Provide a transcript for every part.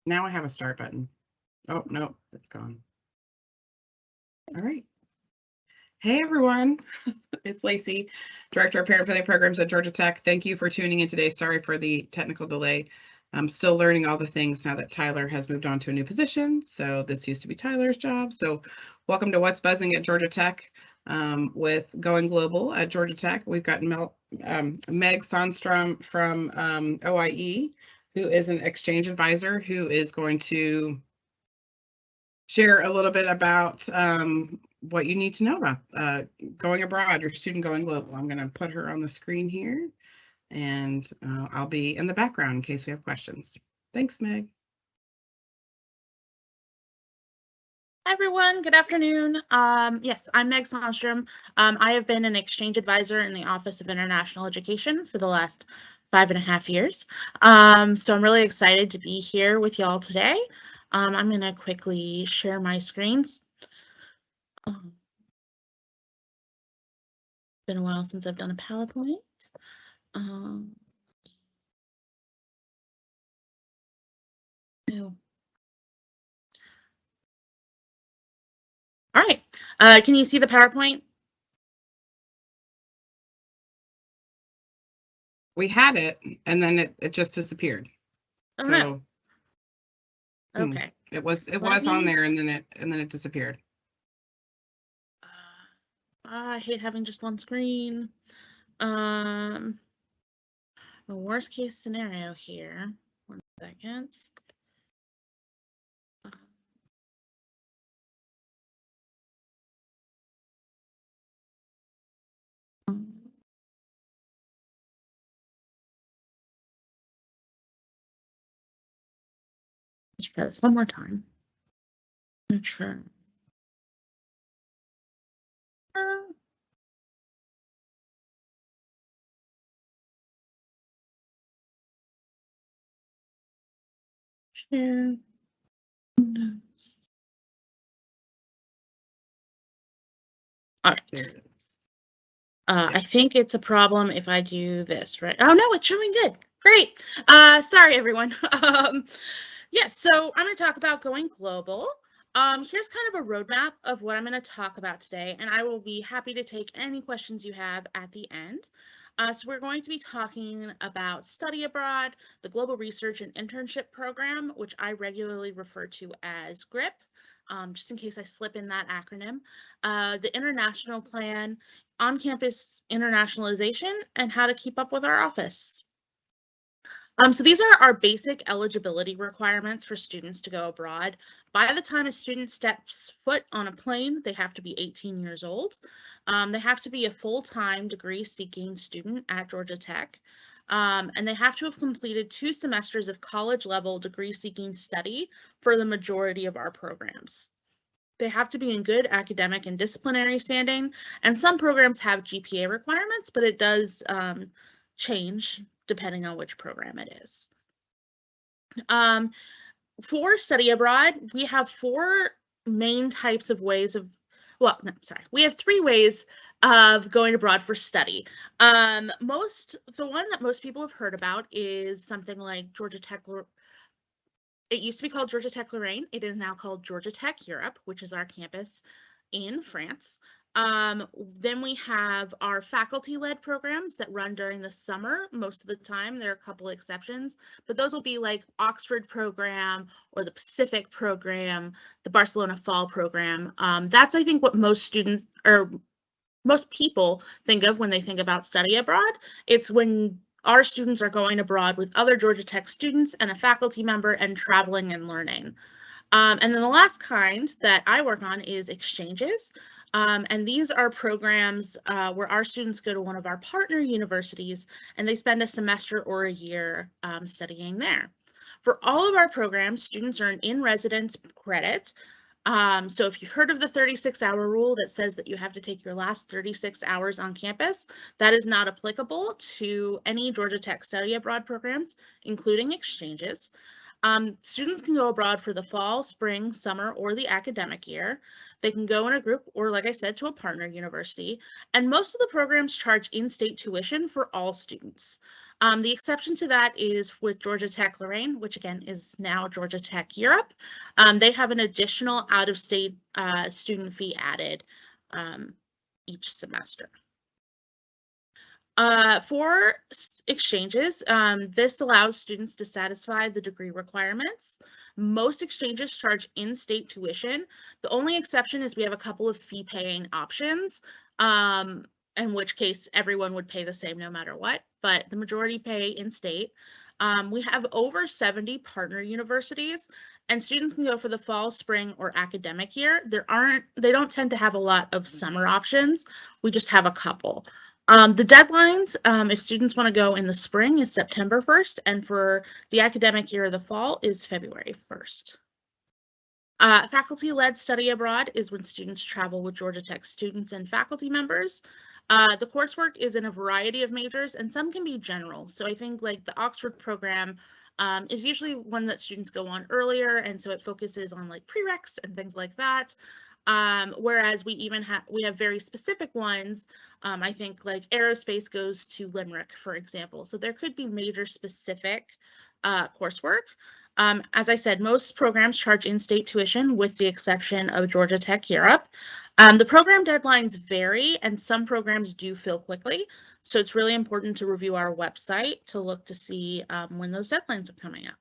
Now I have a start button. Oh, no, it's gone. All right. Hey, everyone. It's Lacey, Director of Parent Family Programs at Georgia Tech. Thank you for tuning in today. Sorry for the technical delay. I'm still learning all the things now that Tyler has moved on to a new position. So this used to be Tyler's job. So welcome to What's Buzzing at Georgia Tech with Going Global at Georgia Tech. We've got Meg Sonstroem from OIE, who is an exchange advisor who is going to share a little bit about what you need to know about going abroad, your student going global. I'm going to put her on the screen here, and I'll be in the background in case we have questions. Thanks, Meg. Hi, everyone. Good afternoon. Yes, I'm Meg Sonstroem. I have been an exchange advisor in the Office of International Education for the last 5.5 years. So I'm really excited to be here with y'all today. I'm going to quickly share my screens. Been a while since I've done a PowerPoint. All right. Can you see the PowerPoint? We had it, and then it just disappeared. Oh, no. Okay. It was on there, and then it disappeared. I hate having just one screen. The worst case scenario here. 1 second. Let's try this one more time. Not sure. Share. All right. I think it's a problem if I do this, right? Oh, no, it's showing good. Great. Sorry, everyone. Yes, so I'm going to talk about going global. Here's kind of a roadmap of what I'm going to talk about today, and I will be happy to take any questions you have at the end. So we're going to be talking about study abroad, the Global Research and Internship Program, which I regularly refer to as GRIP, just in case I slip in that acronym, the international plan, on-campus internationalization, and how to keep up with our office. So these are our basic eligibility requirements for students to go abroad. By the time a student steps foot on a plane, they have to be 18 years old. They have to be a full-time degree-seeking student at Georgia Tech. And they have to have completed 2 semesters of college-level degree-seeking study for the majority of our programs. They have to be in good academic and disciplinary standing, and some programs have GPA requirements, but it does change depending on which program it is. For study abroad, we have 4 main types of ways of, we have 3 ways of going abroad for study. The one that most people have heard about is something like Georgia Tech. It used to be called Georgia Tech Lorraine. It is now called Georgia Tech Europe, which is our campus in France. Then we have our faculty-led programs that run during the summer. Most of the time, there are a couple exceptions, but those will be like Oxford program or the Pacific program, the Barcelona Fall program. That's, I think, what most students or most people think of when they think about study abroad. It's when our students are going abroad with other Georgia Tech students and a faculty member and traveling and learning. And then the last kind that I work on is exchanges. And these are programs where our students go to one of our partner universities and they spend a semester or a year studying there. For all of our programs, students earn in-residence credits. So if you've heard of the 36-hour rule that says that you have to take your last 36 hours on campus, that is not applicable to any Georgia Tech study abroad programs, including exchanges. Students can go abroad for the fall, spring, summer, or the academic year. They can go in a group or, like I said, to a partner university. And most of the programs charge in-state tuition for all students. The exception to that is with Georgia Tech Lorraine, which again is now Georgia Tech Europe. They have an additional out-of-state student fee added each semester. For exchanges, this allows students to satisfy the degree requirements. Most exchanges charge in-state tuition. The only exception is we have a couple of fee-paying options, in which case everyone would pay the same no matter what, but the majority pay in-state. We have over 70 partner universities, and students can go for the fall, spring, or academic year. They don't tend to have a lot of summer options. We just have a couple. The deadlines, if students want to go in the spring, is September 1st, and for the academic year of the fall is February 1st. Faculty-led study abroad is when students travel with Georgia Tech students and faculty members. The coursework is in a variety of majors, and some can be general. So I think like the Oxford program is usually one that students go on earlier, and so it focuses on like prereqs and things like that. Whereas we have very specific ones. I think like aerospace goes to Limerick, for example. So there could be major specific coursework. As I said, most programs charge in-state tuition with the exception of Georgia Tech Europe. The program deadlines vary and some programs do fill quickly. So it's really important to review our website to look to see when those deadlines are coming up.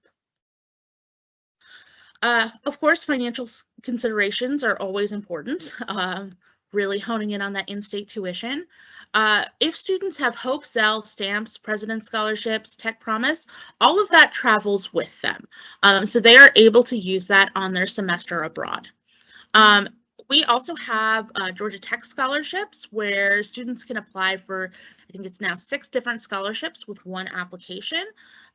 Of course, financial considerations are always important, really honing in on that in-state tuition. If students have Hope, Zell, Stamps, President's Scholarships, Tech Promise, all of that travels with them. So they are able to use that on their semester abroad. We also have Georgia Tech scholarships where students can apply for, I think it's now 6 different scholarships with one application.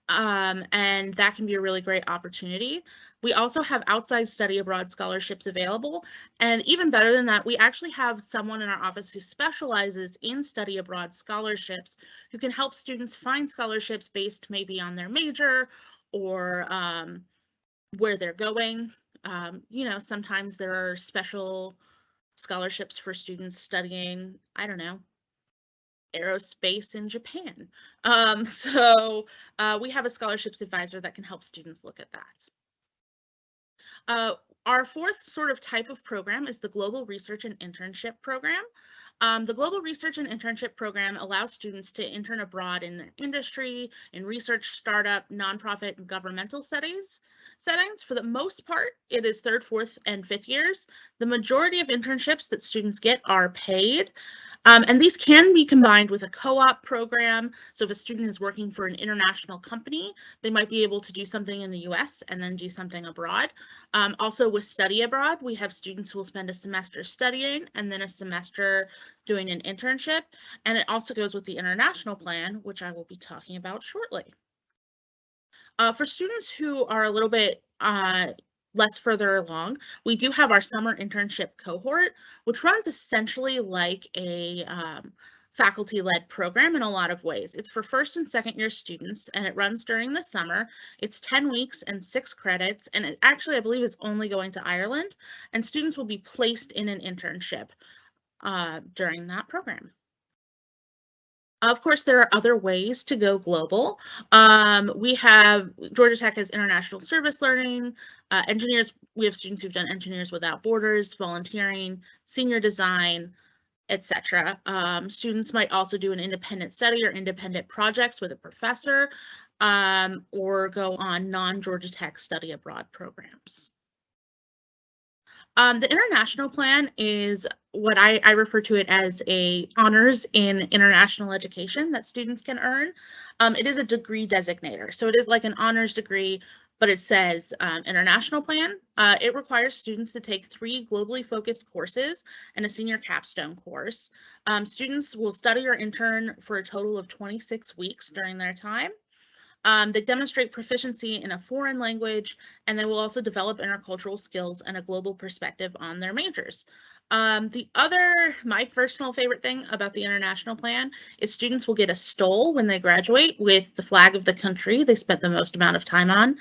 And that can be a really great opportunity. We also have outside study abroad scholarships available. And even better than that, we actually have someone in our office who specializes in study abroad scholarships who can help students find scholarships based maybe on their major or where they're going. Sometimes there are special scholarships for students studying, I don't know, aerospace in Japan. So we have a scholarships advisor that can help students look at that. Our fourth sort of type of program is the Global Research and Internship Program. The Global Research and Internship Program allows students to intern abroad in their industry, in research, startup, nonprofit, and governmental settings. For the most part, it is 3rd, 4th, and 5th years. The majority of internships that students get are paid. And these can be combined with a co-op program. So if a student is working for an international company, they might be able to do something in the US and then do something abroad. Also with study abroad, we have students who will spend a semester studying and then a semester doing an internship. And it also goes with the international plan, which I will be talking about shortly. For students who are a little bit less further along, we do have our summer internship cohort, which runs essentially like a faculty-led program in a lot of ways. It's for 1st and 2nd year students, and it runs during the summer. It's 10 weeks and 6 credits, and it actually, I believe, is only going to Ireland, and students will be placed in an internship during that program. Of course, there are other ways to go global. We have Georgia Tech has international service learning, engineers. We have students who've done Engineers Without Borders, volunteering, senior design, etc. Students might also do an independent study or independent projects with a professor, or go on non-Georgia Tech study abroad programs. The international plan is what I refer to it as a honors in international education that students can earn. It is a degree designator. So it is like an honors degree, but it says international plan. It requires students to take 3 globally focused courses and a senior capstone course. Students will study or intern for a total of 26 weeks during their time. They demonstrate proficiency in a foreign language, and they will also develop intercultural skills and a global perspective on their majors. My personal favorite thing about the international plan is students will get a stole when they graduate with the flag of the country they spent the most amount of time on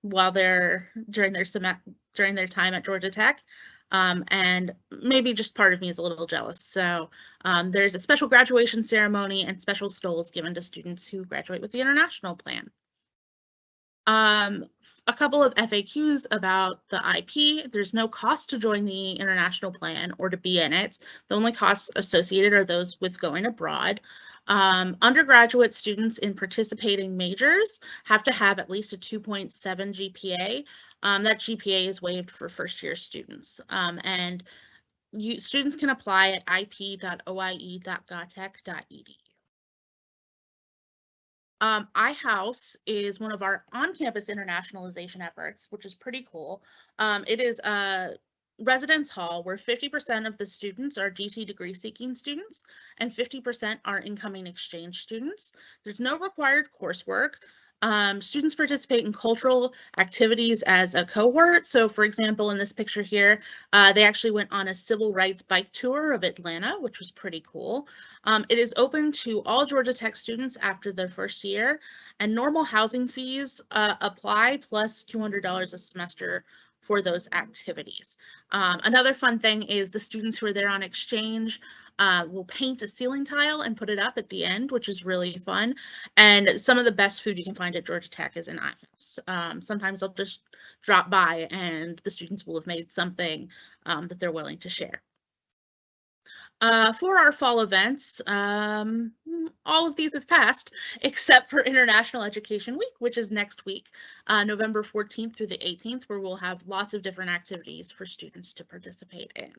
while during their time at Georgia Tech. And maybe just part of me is a little jealous. So there's a special graduation ceremony and special stoles given to students who graduate with the international plan. A couple of FAQs about the IP. There's no cost to join the international plan or to be in it. The only costs associated are those with going abroad. Undergraduate students in participating majors have to have at least a 2.7 GPA. That GPA is waived for first-year students. And students can apply at ip.oie.gatech.edu. iHouse is one of our on-campus internationalization efforts, which is pretty cool. It is a residence hall where 50% of the students are GC degree seeking students and 50% are incoming exchange students. There's no required coursework. Students participate in cultural activities as a cohort. So for example, in this picture here, they actually went on a civil rights bike tour of Atlanta, which was pretty cool. It is open to all Georgia Tech students after their first year, and normal housing fees apply plus $200 a semester for those activities. Another fun thing is the students who are there on exchange will paint a ceiling tile and put it up at the end, which is really fun. And some of the best food you can find at Georgia Tech is in iHouse. Sometimes I'll just drop by and the students will have made something that they're willing to share. For our fall events, all of these have passed except for International Education Week, which is next week, November 14th through the 18th, where we'll have lots of different activities for students to participate in.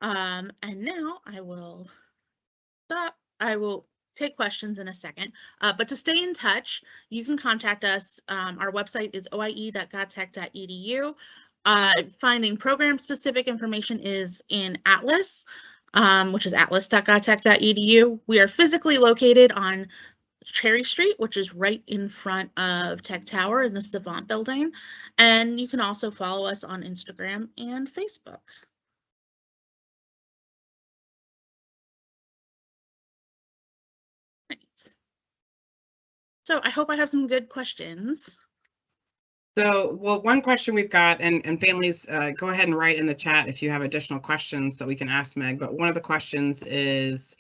And now I will stop. I will take questions in a second, but to stay in touch, you can contact us. Our website is oie.gatech.edu. Finding program-specific information is in Atlas, which is atlas.gatech.edu. We are physically located on Cherry Street, which is right in front of Tech Tower in the Savant building. And you can also follow us on Instagram and Facebook. Right. So I hope I have some good questions. So, well, one question we've got, and families, go ahead and write in the chat if you have additional questions that we can ask Meg. But one of the questions is,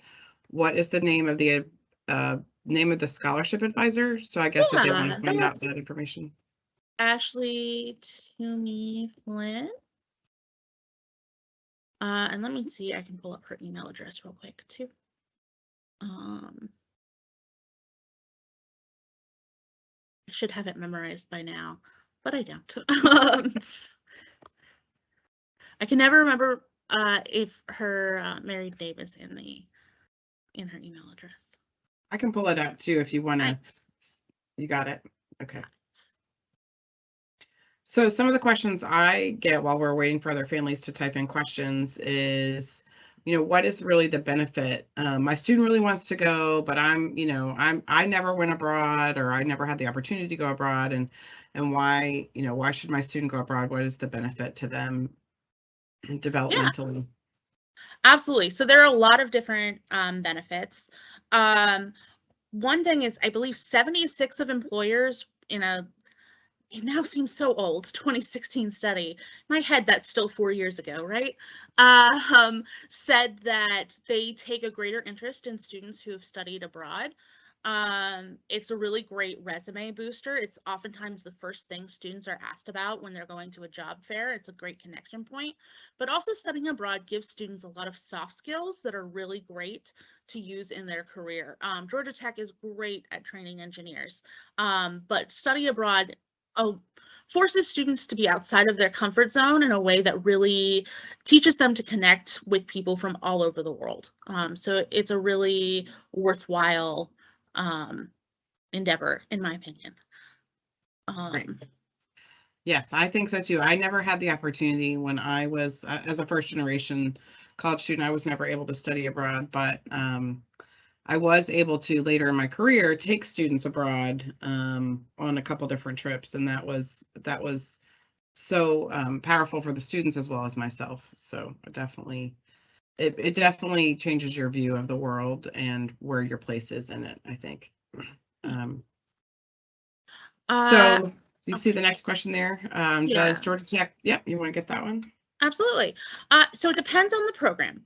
what is the name of the scholarship advisor? So I guess if they want to find out that information. Ashley Toomey Flynn. And let me see, I can pull up her email address real quick too. I should have it memorized by now, but I don't. I can never remember if her married name is in her email address. I can pull it up too if you want to. You got it? Okay. So some of the questions I get while we're waiting for other families to type in questions is, what is really the benefit? My student really wants to go, but I never went abroad, or I never had the opportunity to go abroad, and why should my student go abroad? What is the benefit to them developmentally? Yeah, absolutely. So there are a lot of different benefits. One thing is, I believe 76 of employers it now seems so old, 2016 study. In my head, that's still 4 years ago, right? Said that they take a greater interest in students who have studied abroad. It's a really great resume booster. It's oftentimes the first thing students are asked about when they're going to a job fair. It's a great connection point, but also studying abroad gives students a lot of soft skills that are really great to use in their career. Georgia Tech is great at training engineers, but study abroad forces students to be outside of their comfort zone in a way that really teaches them to connect with people from all over the world. So it's a really worthwhile endeavor, in my opinion. Right. Yes, I think so too. I never had the opportunity when I was, as a first generation college student, I was never able to study abroad, but I was able to later in my career take students abroad on a couple different trips, and that was so powerful for the students as well as myself. So it definitely changes your view of the world and where your place is in it, I think. So you see the next question there. Yeah. Does Georgia Tech? Yep, you want to get that one? Absolutely. So it depends on the program.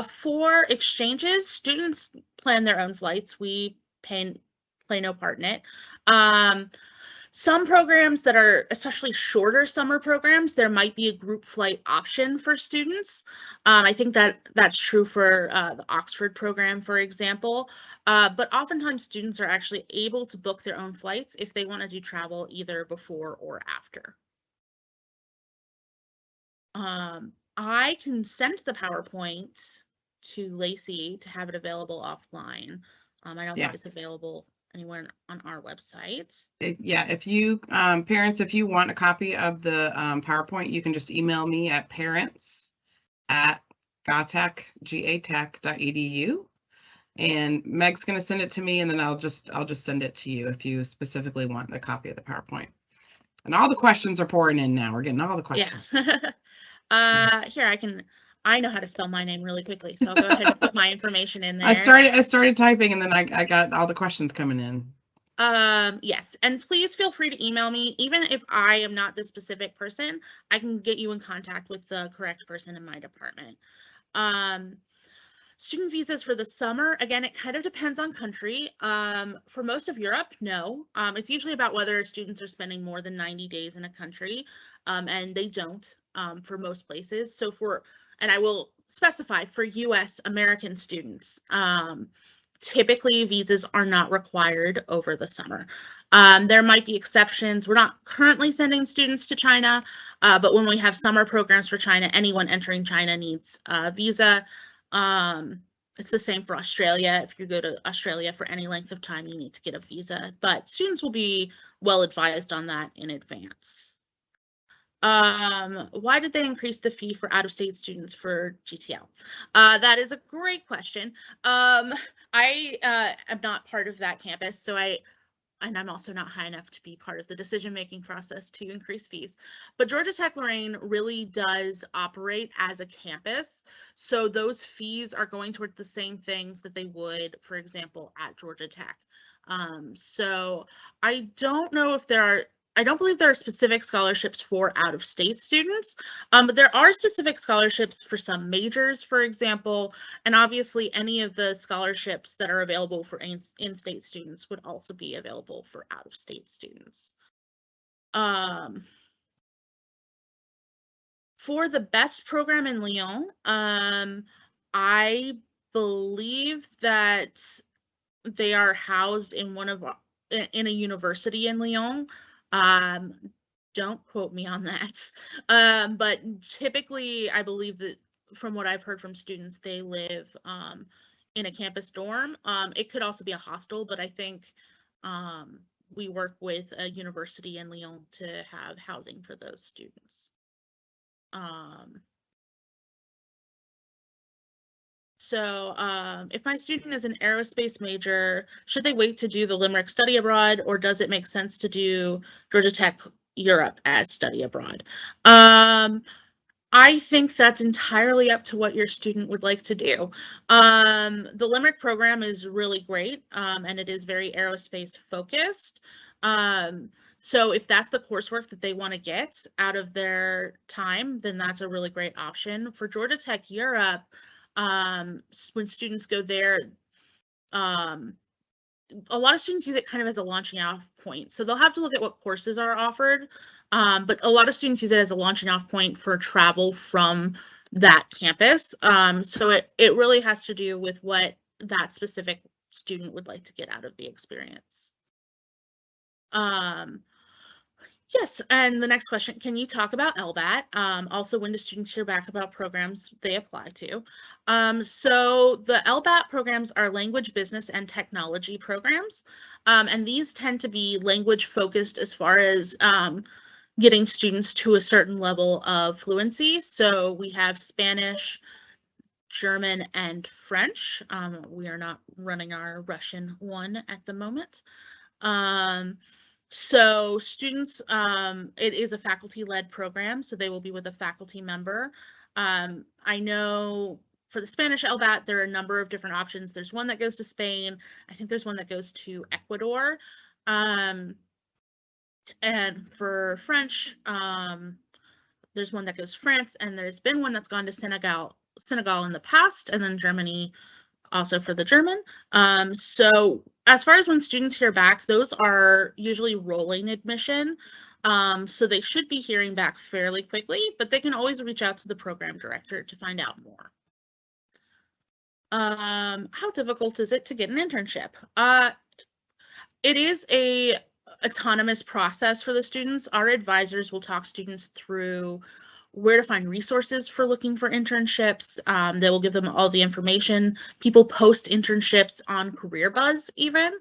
For exchanges, students plan their own flights. We play no part in it. Some programs that are especially shorter summer programs, there might be a group flight option for students. I think that's true for the Oxford program, for example. But oftentimes students are actually able to book their own flights if they want to do travel either before or after. I can send the PowerPoint to Lacey to have it available offline. I don't think it's Yes. available anywhere on our website. Yeah, if you, parents, if you want a copy of the PowerPoint, you can just email me at parents@gatech.edu. And Meg's going to send it to me, and then I'll just send it to you if you specifically want a copy of the PowerPoint. And all the questions are pouring in now. We're getting all the questions. Yeah. Here, I know how to spell my name really quickly, so I'll go ahead and put my information in there. I started typing, and then I got all the questions coming in. Yes, and please feel free to email me. Even if I am not the specific person, I can get you in contact with the correct person in my department. Student visas for the summer, again, it kind of depends on country. For most of Europe, no. It's usually about whether students are spending more than 90 days in a country, and they don't for most places. So and I will specify for US American students, typically visas are not required over the summer. There might be exceptions. We're not currently sending students to China, but when we have summer programs for China, anyone entering China needs a visa. It's the same for Australia. If you go to Australia for any length of time, you need to get a visa, but students will be well advised on that in advance. Why did they increase the fee for out-of-state students for GTL? That is a great question. I am not part of that campus, so and I'm also not high enough to be part of the decision-making process to increase fees. But Georgia Tech Lorraine really does operate as a campus. So those fees are going toward the same things that they would, for example, at Georgia Tech. So I don't know if I don't believe there are specific scholarships for out-of-state students, but there are specific scholarships for some majors, for example, and obviously any of the scholarships that are available for in-state students would also be available for out-of-state students. For the best program in Lyon, I believe that they are housed in in a university in Lyon. Don't quote me on that. But typically, I believe that from what I've heard from students, they live in a campus dorm. It could also be a hostel, but I think we work with a university in Lyon to have housing for those students. So if my student is an aerospace major, should they wait to do the Limerick study abroad, or does it make sense to do Georgia Tech Europe as study abroad? I think that's entirely up to what your student would like to do. The Limerick program is really great, and it is very aerospace focused. So if that's the coursework that they want to get out of their time, then that's a really great option. For Georgia Tech Europe, when students go there, a lot of students use it kind of as a launching off point. So they'll have to look at what courses are offered, but a lot of students use it as a launching off point for travel from that campus. So it really has to do with what that specific student would like to get out of the experience. Yes, and the next question, can you talk about LBAT? Also, when do students hear back about programs they apply to? So the LBAT programs are language, business, and technology programs, and these tend to be language focused as far as getting students to a certain level of fluency. So we have Spanish, German, and French. We are not running our Russian one at the moment. So students, it is a faculty-led program, so they will be with a faculty member. I know for the Spanish LBAT, there are a number of different options. There's one that goes to Spain. I think there's one that goes to Ecuador. And for French, there's one that goes to France, and there's been one that's gone to Senegal in the past, and then Germany also for the German. So as far as when students hear back, those are usually rolling admission. So they should be hearing back fairly quickly, but they can always reach out to the program director to find out more. How difficult is it to get an internship? It is a autonomous process for the students. Our advisors will talk students through where to find resources for looking for internships. They will give them all the information. People post internships on CareerBuzz even.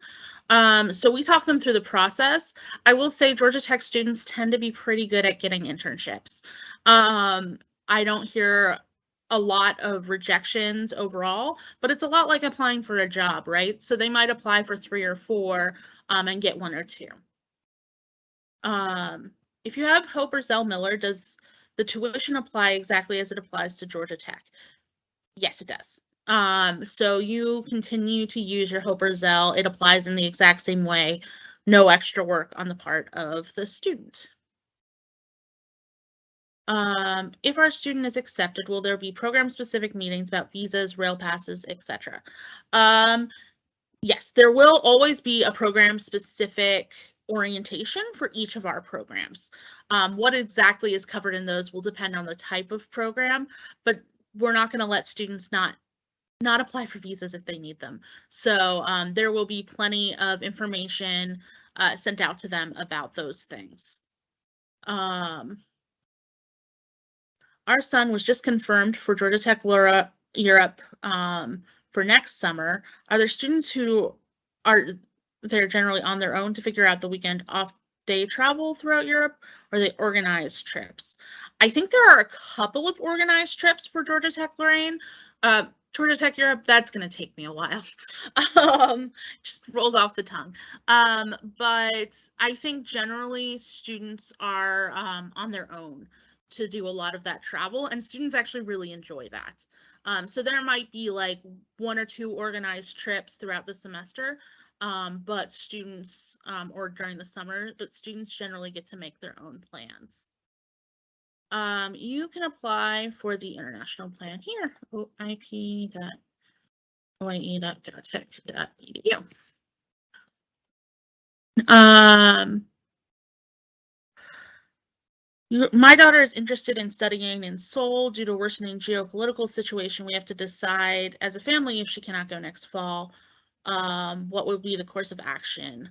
So we talk them through the process. I will say Georgia Tech students tend to be pretty good at getting internships. I don't hear a lot of rejections overall, but it's a lot like applying for a job, right? So they might apply for 3 or 4 and get 1 or 2. If you have Hope or Zell Miller, does the tuition apply exactly as it applies to Georgia Tech? Yes, it does. So you continue to use your Hope or Zell. It applies in the exact same way. No extra work on the part of the student. If our student is accepted, will there be program-specific meetings about visas, rail passes, etc.? Yes, there will always be a program-specific orientation for each of our programs. What exactly is covered in those will depend on the type of program, but we're not going to let students not apply for visas if they need them. So there will be plenty of information sent out to them about those things. Our son was just confirmed for Georgia Tech Europe for next summer. Are there students who are there generally on their own to figure out the weekend off day travel throughout Europe, or they organized trips? I think there are a couple of organized trips for Georgia Tech Lorraine. Georgia Tech Europe, that's going to take me a while. Just rolls off the tongue. But I think generally students are on their own to do a lot of that travel, and students actually really enjoy that. So there might be like 1 or 2 organized trips throughout the semester, but students, or during the summer, but students generally get to make their own plans. You can apply for the international plan here, oip.oie.geotech.edu. My daughter is interested in studying in Seoul due to worsening geopolitical situation. We have to decide as a family if she cannot go next fall. What would be the course of action?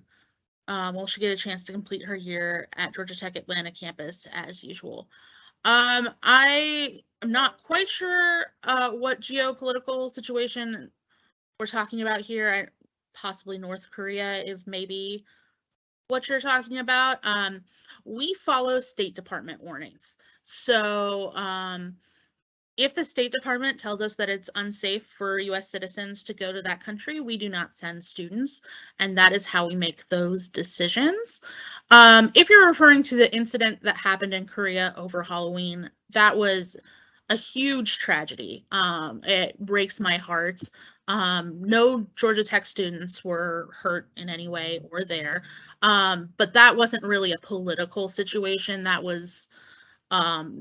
Will she get a chance to complete her year at Georgia Tech Atlanta campus as usual? I am not quite sure what geopolitical situation we're talking about here. Possibly North Korea is maybe what you're talking about. We follow State Department warnings. So if the State Department tells us that it's unsafe for U.S. citizens to go to that country, we do not send students, and that is how we make those decisions. If you're referring to the incident that happened in Korea over Halloween, that was a huge tragedy. It breaks my heart. No Georgia Tech students were hurt in any way or there, but that wasn't really a political situation. That was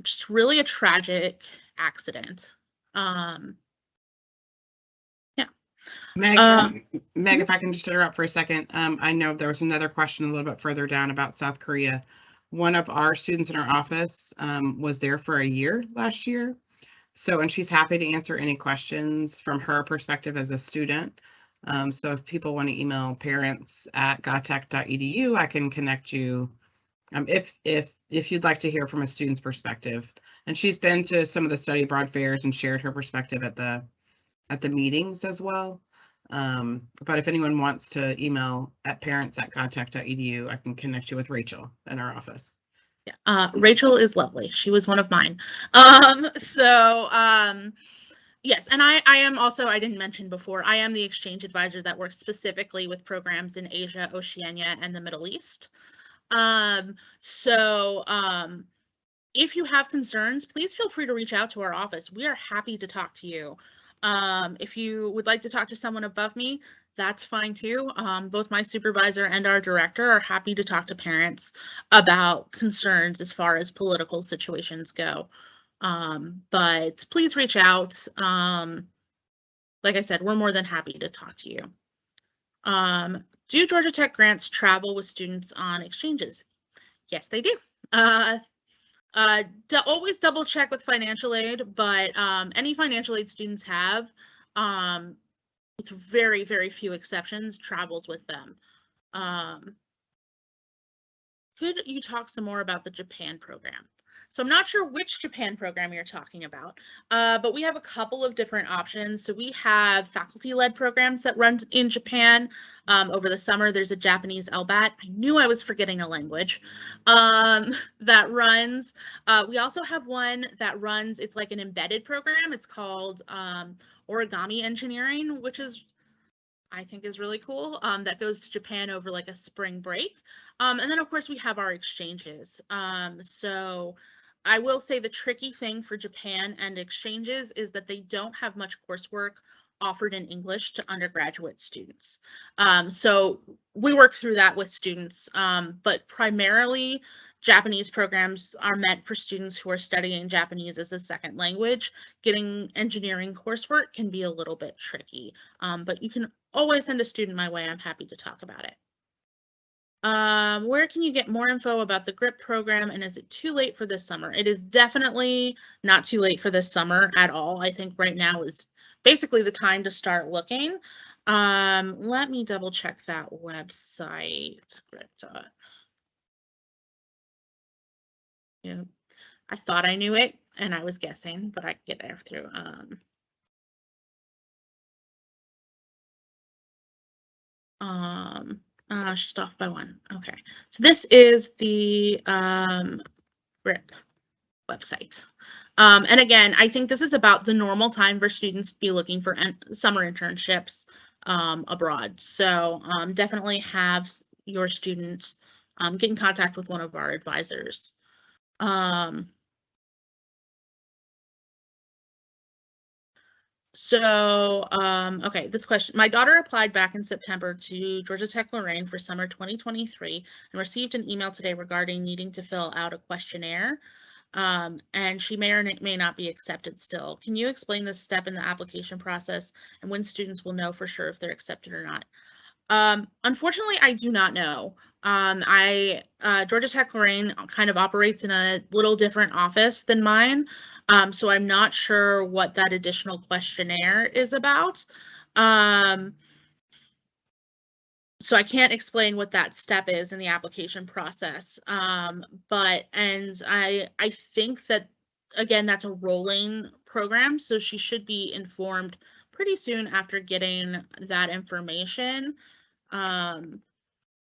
just really a tragic accident. Yeah. Meg, if I can just interrupt for a second. I know there was another question a little bit further down about South Korea. One of our students in our office was there for a year last year. So, and she's happy to answer any questions from her perspective as a student. So if people want to email parents@gotech.edu, I can connect you if you'd like to hear from a student's perspective. And she's been to some of the study abroad fairs and shared her perspective at the meetings as well. But if anyone wants to email at parents@gotech.edu, I can connect you with Rachel in our office. Yeah, Rachel is lovely. She was one of mine. Yes, and I am also, I didn't mention before, I am the exchange advisor that works specifically with programs in Asia, Oceania, and the Middle East. If you have concerns, please feel free to reach out to our office. We are happy to talk to you. If you would like to talk to someone above me, that's fine too. Both my supervisor and our director are happy to talk to parents about concerns as far as political situations go. But please reach out. Like I said, we're more than happy to talk to you. Do Georgia Tech grants travel with students on exchanges? Yes, they do. Always double check with financial aid, but any financial aid students have, with very, very few exceptions, travels with them. Could you talk some more about the Japan program? So I'm not sure which Japan program you're talking about, but we have a couple of different options. So we have faculty-led programs that run in Japan. Over the summer, there's a Japanese LBAT. I knew I was forgetting a language that runs. We also have one that runs, it's like an embedded program. It's called origami engineering, which is, I think, is really cool. That goes to Japan over like a spring break. And then of course we have our exchanges. So I will say the tricky thing for Japan and exchanges is that they don't have much coursework offered in English to undergraduate students. So we work through that with students, but primarily Japanese programs are meant for students who are studying Japanese as a second language. Getting engineering coursework can be a little bit tricky, but you can always send a student my way. I'm happy to talk about it. Where can you get more info about the GRIP program, and is it too late for this summer? It is definitely not too late for this summer at all. I think right now is basically the time to start looking. Let me double check that website. GRIP. Yeah, I thought I knew it and I was guessing, but I could get there through. She's off by one. Okay, so this is the GRIP website. And again, I think this is about the normal time for students to be looking for summer internships abroad. So definitely have your students get in contact with one of our advisors. Okay, this question. My daughter applied back in September to Georgia Tech Lorraine for summer 2023 and received an email today regarding needing to fill out a questionnaire. And she may or may not be accepted still. Can you explain this step in the application process and when students will know for sure if they're accepted or not? Unfortunately, I do not know. Georgia Tech Lorraine kind of operates in a little different office than mine. So I'm not sure what that additional questionnaire is about. So I can't explain what that step is in the application process. But I think that, again, that's a rolling program, so she should be informed pretty soon after getting that information.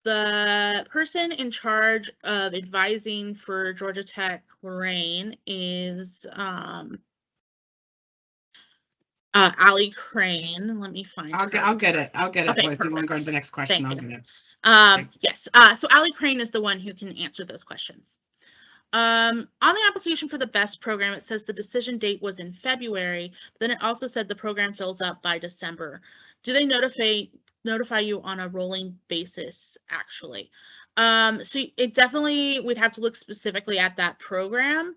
The person in charge of advising for Georgia Tech Lorraine is Allie Crane. Let me find I'll get it. I'll get it. Okay, If you want to go to the next question, Thank I'll you. get it. Yes, so Allie Crane is the one who can answer those questions. On the application for the BEST program, it says the decision date was in February, but then it also said the program fills up by December. Do they notify you on a rolling basis, actually? So it definitely, we'd have to look specifically at that program.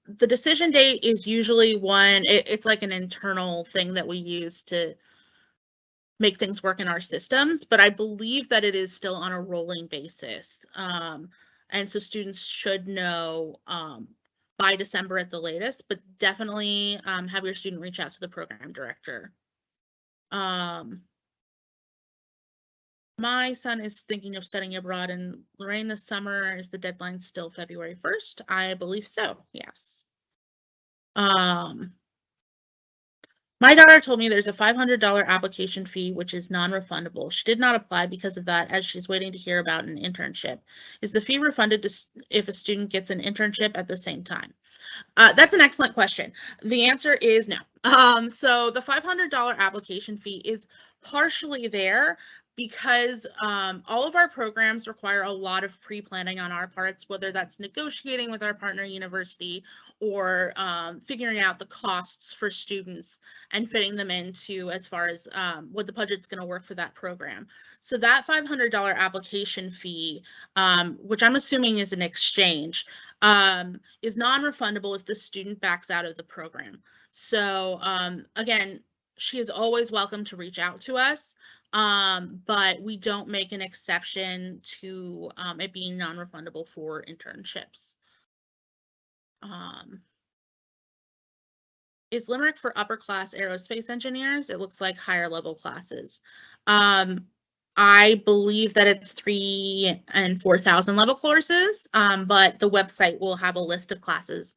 The decision date is usually it's like an internal thing that we use to make things work in our systems, but I believe that it is still on a rolling basis. And so students should know by December at the latest, but definitely have your student reach out to the program director. My son is thinking of studying abroad in Lorraine this summer. Is the deadline still February 1st? I believe so, yes. My daughter told me there's a $500 application fee, which is non-refundable. She did not apply because of that, as she's waiting to hear about an internship. Is the fee refunded if a student gets an internship at the same time? That's an excellent question. The answer is no. So the $500 application fee is partially there, because all of our programs require a lot of pre-planning on our parts, whether that's negotiating with our partner university or figuring out the costs for students and fitting them into as far as what the budget's going to work for that program. So that $500 application fee, which I'm assuming is an exchange, is non-refundable if the student backs out of the program. So again, she is always welcome to reach out to us. But we don't make an exception to it being non-refundable for internships. Is Limerick for upper class aerospace engineers? It looks like higher level classes. I believe that it's 3,000 and 4,000 level courses, but the website will have a list of classes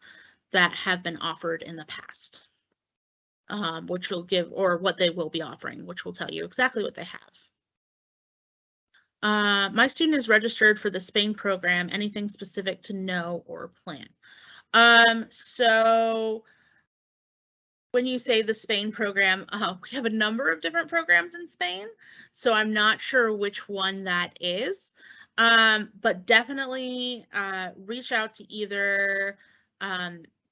that have been offered in the past, which will give, or what they will be offering, which will tell you exactly what they have. My student is registered for the Spain program. Anything specific to know or plan? So when you say the Spain program, we have a number of different programs in Spain, so I'm not sure which one that is. But definitely reach out to either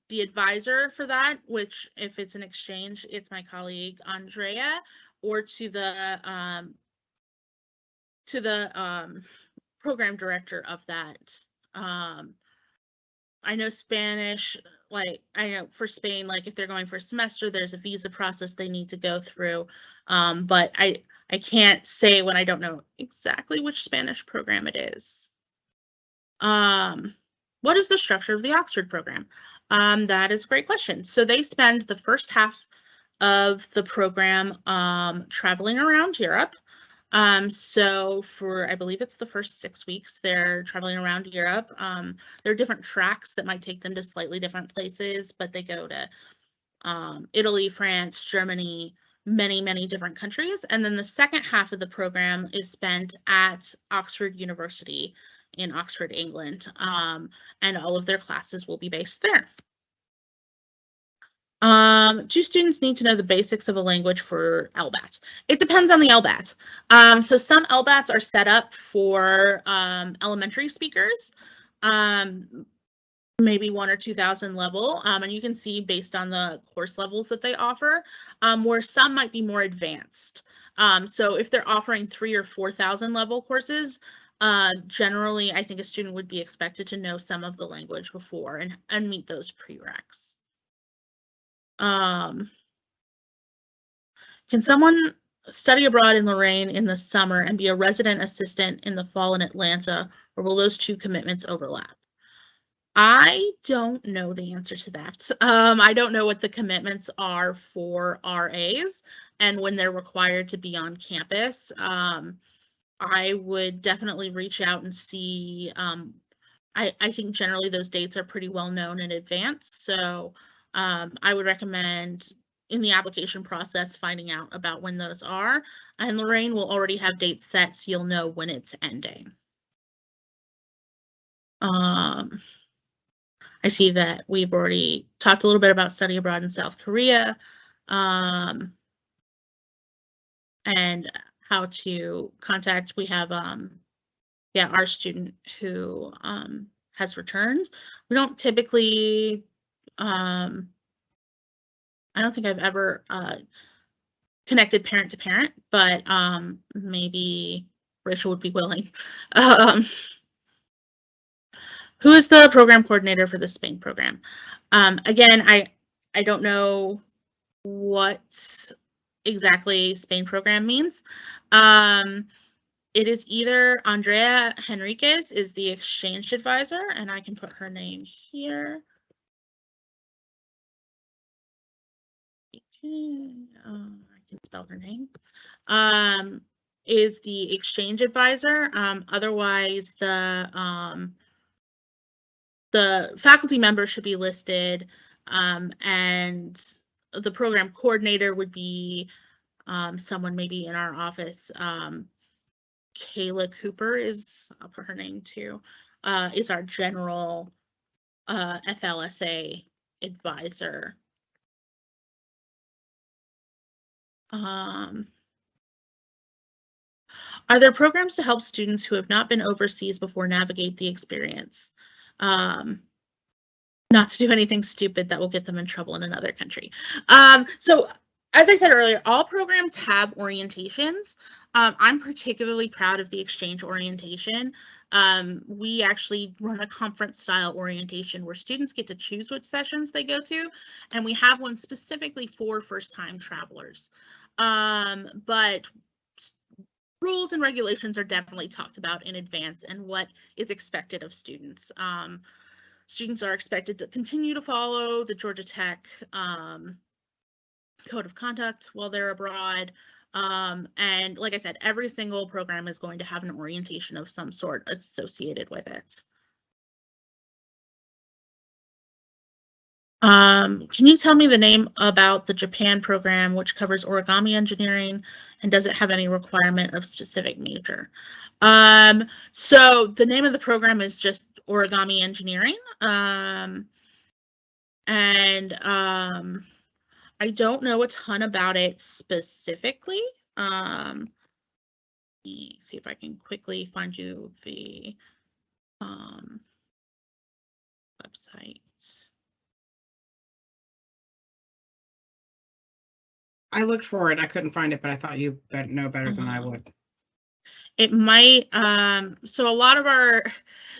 the advisor for that, which if it's an exchange, it's my colleague Andrea, or to the program director of that. I know Spanish, like I know for Spain, like if they're going for a semester, there's a visa process they need to go through. But I can't say when I don't know exactly which Spanish program it is. What is the structure of the Oxford program? That is a great question. So they spend the first half of the program traveling around Europe. So for, I believe it's the first 6 weeks, they're traveling around Europe. There are different tracks that might take them to slightly different places, but they go to Italy, France, Germany, many, many different countries. And then the second half of the program is spent at Oxford University in Oxford, England. And all of their classes will be based there. Do students need to know the basics of a language for LBAT? It depends on the LBAT. So some LBATs are set up for elementary speakers, maybe 1,000 or 2,000 level, and you can see based on the course levels that they offer, where some might be more advanced. So if they're offering 3,000 or 4,000 level courses, generally I think a student would be expected to know some of the language before and meet those prereqs. Can someone study abroad in Lorraine in the summer and be a resident assistant in the fall in Atlanta, or will those two commitments overlap? I don't know the answer to that. I don't know what the commitments are for RAs and when they're required to be on campus. I would definitely reach out and see. I think generally those dates are pretty well known in advance, so I would recommend in the application process finding out about when those are, and Lorraine will already have dates set, so you'll know when it's ending. I see that we've already talked a little bit about study abroad in South Korea, and how to contact. We have yeah, our student who has returned. We don't typically I don't think I've ever connected parent to parent, but maybe Rachel would be willing. Who is the program coordinator for the Spain program? Again, I don't know what exactly Spain program means. It is either Andrea Henriquez is the exchange advisor, and I can put her name here. I can spell her name. Is the exchange advisor. Otherwise, the faculty member should be listed, and the program coordinator would be someone maybe in our office. Kayla Cooper is, I'll put her name too, is our general FLSA advisor. Are there programs to help students who have not been overseas before navigate the experience? Not to do anything stupid that will get them in trouble in another country. So as I said earlier, all programs have orientations. I'm particularly proud of the exchange orientation. We actually run a conference style orientation where students get to choose which sessions they go to, and we have one specifically for first-time travelers. But rules and regulations are definitely talked about in advance and what is expected of students. Students are expected to continue to follow the Georgia Tech code of conduct while they're abroad. And like I said, every single program is going to have an orientation of some sort associated with it. Can you tell me the name about the Japan program, which covers origami engineering, and does it have any requirement of specific major? So the name of the program is just origami engineering. I don't know a ton about it specifically. Let me see if I can quickly find you the website. I looked for it. I couldn't find it, but I thought you know better than I would. It might, so a lot of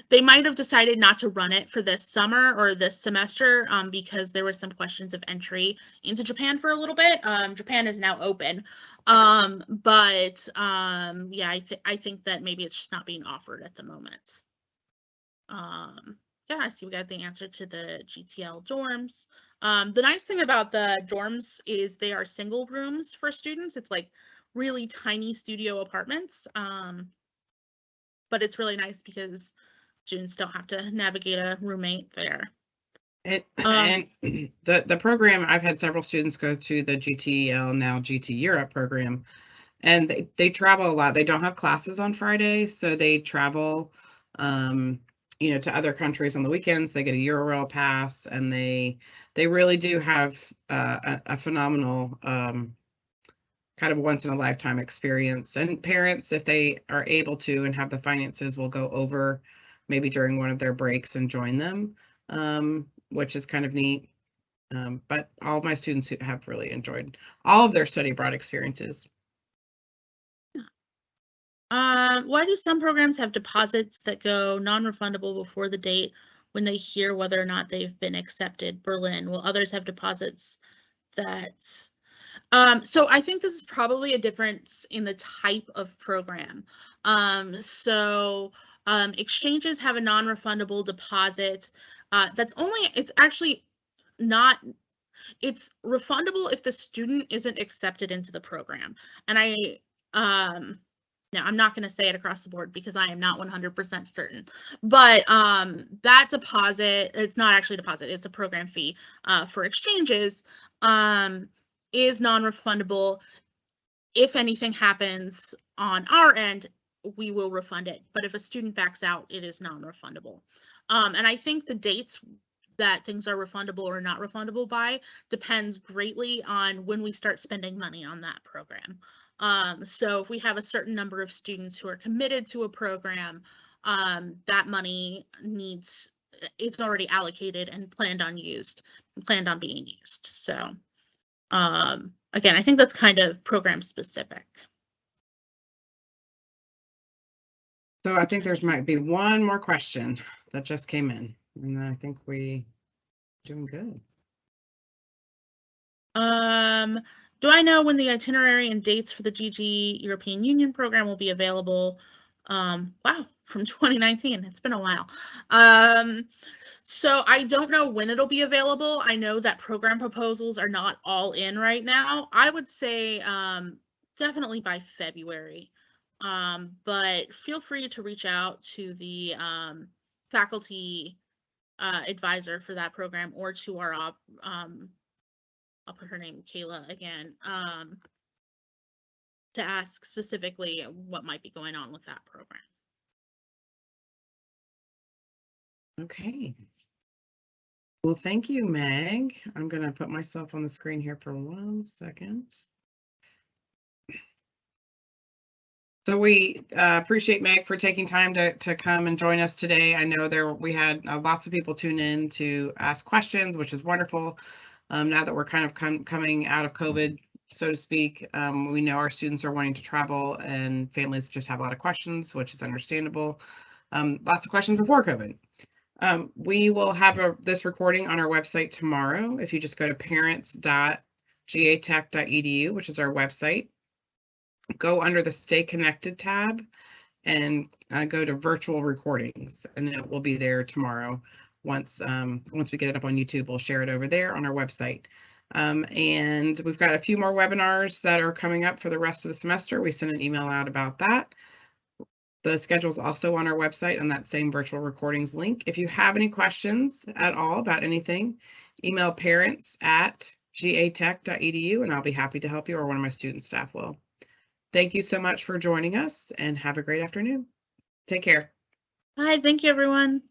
they might have decided not to run it for this summer or this semester because there were some questions of entry into Japan for a little bit. Japan is now open. Yeah, I think that maybe it's just not being offered at the moment. Yeah, I see we got the answer to the GTL dorms. The nice thing about the dorms is they are single rooms for students. It's like really tiny studio apartments. But it's really nice because students don't have to navigate a roommate there. And the program, I've had several students go to the GTL, now GT Europe program, and they travel a lot. They don't have classes on Friday, so they travel to other countries on the weekends. They get a Eurail pass, and they really do have a phenomenal kind of once in a lifetime experience. And parents, if they are able to and have the finances, will go over maybe during one of their breaks and join them, which is kind of neat. But all of my students have really enjoyed all of their study abroad experiences. Why do some programs have deposits that go non-refundable before the date when they hear whether or not they've been accepted? Berlin, while others have deposits that so I think this is probably a difference in the type of program. Exchanges have a non-refundable deposit. It's actually not, it's refundable if the student isn't accepted into the program. And now I'm not going to say it across the board because I am not 100% certain, but that deposit, it's not actually a deposit, it's a program fee for exchanges, is non-refundable. If anything happens on our end, we will refund it. But if a student backs out, it is non-refundable. And I think the dates that things are refundable or not refundable by depends greatly on when we start spending money on that program. So if we have a certain number of students who are committed to a program, that money it's already allocated and planned on being used. So again, I think that's kind of program specific. So I think there might be one more question that just came in, and then I think we doing good. Do I know when the itinerary and dates for the GG European Union program will be available? Wow, from 2019. It's been a while. So I don't know when it'll be available. I know that program proposals are not all in right now. I would say definitely by February. But feel free to reach out to the faculty advisor for that program or to our I'll put her name, Kayla, again, to ask specifically what might be going on with that program. Okay. Well, thank you, Meg. I'm going to put myself on the screen here for 1 second. So we appreciate Meg for taking time to come and join us today. I know we had lots of people tune in to ask questions, which is wonderful. Now that we're kind of coming out of COVID, so to speak, we know our students are wanting to travel and families just have a lot of questions, which is understandable. Lots of questions before COVID. We will have this recording on our website tomorrow. If you just go to parents.gatech.edu, which is our website, go under the Stay Connected tab and go to virtual recordings, and it will be there tomorrow. Once we get it up on YouTube, we'll share it over there on our website. And we've got a few more webinars that are coming up for the rest of the semester. We sent an email out about that. The schedule is also on our website on that same virtual recordings link. If you have any questions at all about anything, email parents@gatech.edu and I'll be happy to help you, or one of my student staff will. Thank you so much for joining us and have a great afternoon. Take care. Bye. Thank you, everyone.